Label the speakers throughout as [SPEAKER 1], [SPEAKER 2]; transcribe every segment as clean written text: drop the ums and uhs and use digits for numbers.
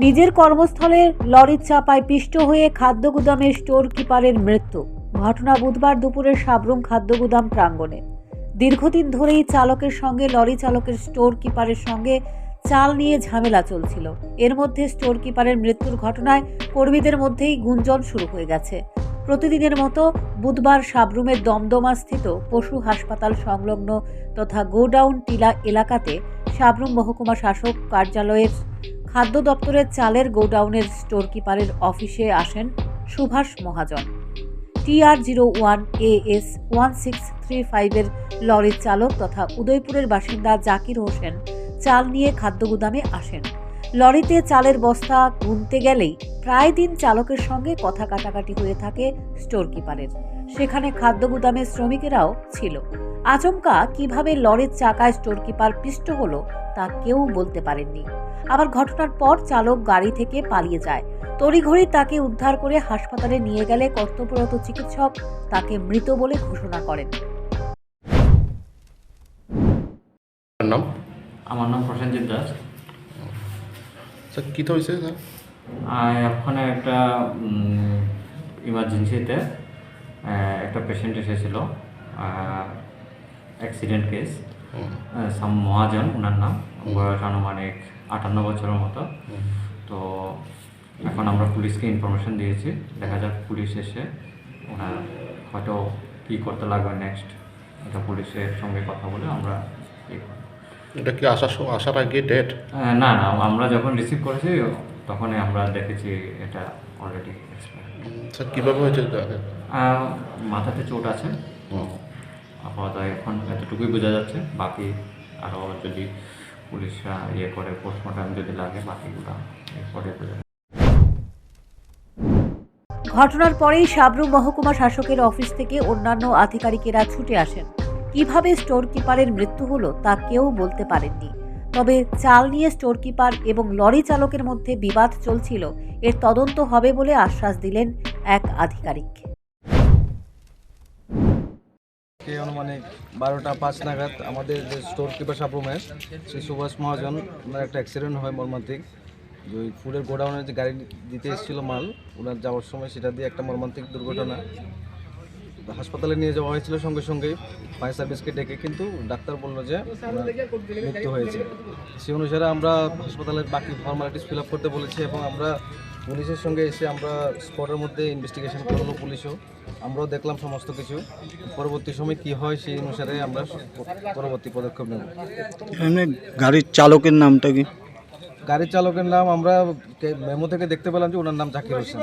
[SPEAKER 1] নিজের কর্মস্থলে লরির চাপায় পিষ্ট হয়ে খাদ্য গুদামের স্টোর কিপারের মৃত্যু। ঘটনা বুধবার দুপুরে সাবরুম খাদ্য গুদাম প্রাঙ্গণে। দীর্ঘদিন ধরেই চালকের সঙ্গে লরি চালকের স্টোর কিপারের সঙ্গে চাল নিয়ে ঝামেলা চলছিল। এর মধ্যে স্টোর কিপারের মৃত্যুর ঘটনায় কর্মীদের মধ্যেই গুঞ্জন শুরু হয়ে গেছে। প্রতিদিনের মতো বুধবার সাবরুমের দমদমাস্থিত পশু হাসপাতাল সংলগ্ন তথা গোডাউন টিলা এলাকাতে সাবরুম মহকুমা শাসক কার্যালয়ের খাদ্য দপ্তরের চালের গোডাউনের স্টোর কিপারের অফিসে আসেন সুভাষ মহাজন। TR01AS 1635 এর লরির চালক তথা উদয়পুরের বাসিন্দা জাকির হোসেন চাল নিয়ে খাদ্য গুদামে আসেন। লরিতে চালের বস্তা গুনতে গেলেই প্রায় দিন চালকের সঙ্গে কথা কাটাকাটি হয়ে থাকে স্টোর কিপারের। সেখানে খাদ্য গুদামের শ্রমিকেরাও ছিল। আচমকা কিভাবে লরির চাকায় স্টোর কিপার পিষ্ট হলো তা কেউ বলতে পারেননি। আবার ঘটনার পর চালক গাড়ি থেকে পালিয়ে যায়। তড়িঘড়ি তাকে উদ্ধার করে হাসপাতালে নিয়ে গেলে কর্তব্যরত চিকিৎসক তাকে মৃত বলে ঘোষণা করেন।
[SPEAKER 2] আমার নাম প্রসেনজিৎ দাস।
[SPEAKER 3] স্যার কী হয়েছে স্যার?
[SPEAKER 2] ওখানে একটা ইমার্জেন্সিতে একটা পেশেন্ট এসেছিল, অ্যাক্সিডেন্ট কেস। সাম মহাজন ওনার নাম, বয়স আনুমানিক 58 বছরের মতো। তো এখন আমরা পুলিশকে ইনফরমেশন দিয়েছি, দেখা যাক পুলিশ এসে ওনার হয়তো কী করতে লাগবে নেক্সট, এটা পুলিশের সঙ্গে কথা বলে আমরা।
[SPEAKER 3] এটা কি আসার আগে ডেট?
[SPEAKER 2] না, আমরা যখন রিসিভ করেছি তখনই আমরা দেখেছি এটা অলরেডি এক্সপায়ার।
[SPEAKER 3] স্যার কীভাবে হয়েছে?
[SPEAKER 2] মাথাতে চোট আছে আপাতত, এখন এতটুকুই বোঝা যাচ্ছে। বাকি আরও যদি পুলিশরা করে পোস্টমর্টম যদি লাগে বাকিগুলো পরে বোঝা।
[SPEAKER 1] ঘটনার পরেই সাবরুম মহকুমা শাসকের অফিস থেকে অন্যান্য আধিকারিকেরা ছুটে আসেন। কিভাবে স্টোর কিপারের মৃত্যু হলো তা কেউ বলতে পারেননি। তবে চাল নিয়ে স্টোর কিপার এবং লরি চালকের মধ্যে বিবাদ চলছিল, এর তদন্ত হবে বলে আশ্বাস দিলেন এক আধিকারিক।
[SPEAKER 4] অনুমানিক 12টা 5 নাগাদ আমাদের যে স্টোর কিপার সাবরুমের সেই সুভাষ মহাজন ওনার একটা অ্যাক্সিডেন্ট হয় মর্মান্তিক। যে ওই ফুলের গোডাউনের যে গাড়ি দিতে এসেছিল মাল, ওনার যাওয়ার সময় সেটা দিয়ে একটা মর্মান্তিক দুর্ঘটনা। হাসপাতালে নিয়ে যাওয়া হয়েছিল সঙ্গে সঙ্গেই ফায়ার সার্ভিসকে ডেকে, কিন্তু ডাক্তার বললো যে মৃত্যু হয়েছে। সেই অনুসারে আমরা হাসপাতালের বাকি ফর্মালিটিস ফিল আপ করতে বলেছি এবং আমরা পুলিশের সঙ্গে এসে আমরা স্পটের মধ্যে ইনভেস্টিগেশন করলো পুলিশও, আমরাও দেখলাম সমস্ত কিছু। পরবর্তী সময় কি হয় সেই অনুসারে আমরা পরবর্তী পদক্ষেপ নেব।
[SPEAKER 5] গাড়ির চালকের নামটা কি?
[SPEAKER 4] গাড়ির চালকের নাম আমরা মেমো থেকে দেখতে পেলাম যে ওনার নাম জাকির হোসেন,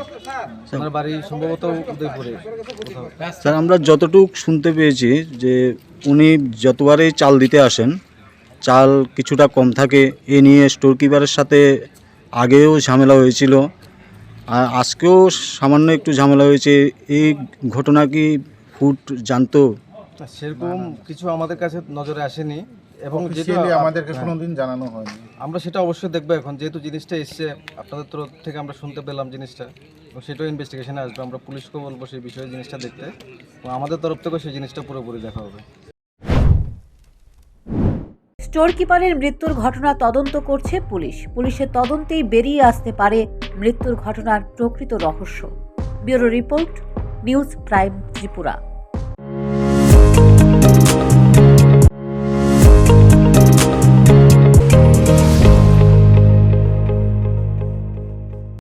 [SPEAKER 4] ওনার বাড়ি সম্ভবত উদয়পুরে কোথাও।
[SPEAKER 5] স্যার আমরা যতটুকু শুনতে পেয়েছি যে উনি যতবারই চাল দিতে আসেন চাল কিছুটা কম থাকে, এ নিয়ে স্টোর কিপারের সাথে আগেও ঝামেলা হয়েছিল, আর আজকেও সামান্য একটু ঝামেলা হয়েছে। এই ঘটনা কি ফুড জানতো?
[SPEAKER 4] সেরকম কিছু আমাদের কাছে নজরে আসেনি এবং
[SPEAKER 3] আমাদেরকে কোনোদিন জানানো হয়নি।
[SPEAKER 4] আমরা সেটা অবশ্যই দেখবো এখন, যেহেতু জিনিসটা এসছে আপনাদের তরফ থেকে আমরা শুনতে পেলাম জিনিসটা, এবং সেটাও ইনভেস্টিগেশনে আসবে। আমরা পুলিশকেও বলবো সেই বিষয়ে জিনিসটা দেখতে, এবং আমাদের তরফ থেকেও সেই জিনিসটা পুরোপুরি দেখা হবে।
[SPEAKER 1] স্টোর কিপারের মৃত্যুর ঘটনা তদন্ত করছে পুলিশ। পুলিশের তদন্তেই বেরিয়ে আসতে পারে মৃত্যুর ঘটনার প্রকৃত রহস্য। Bureau report, news prime Tripura.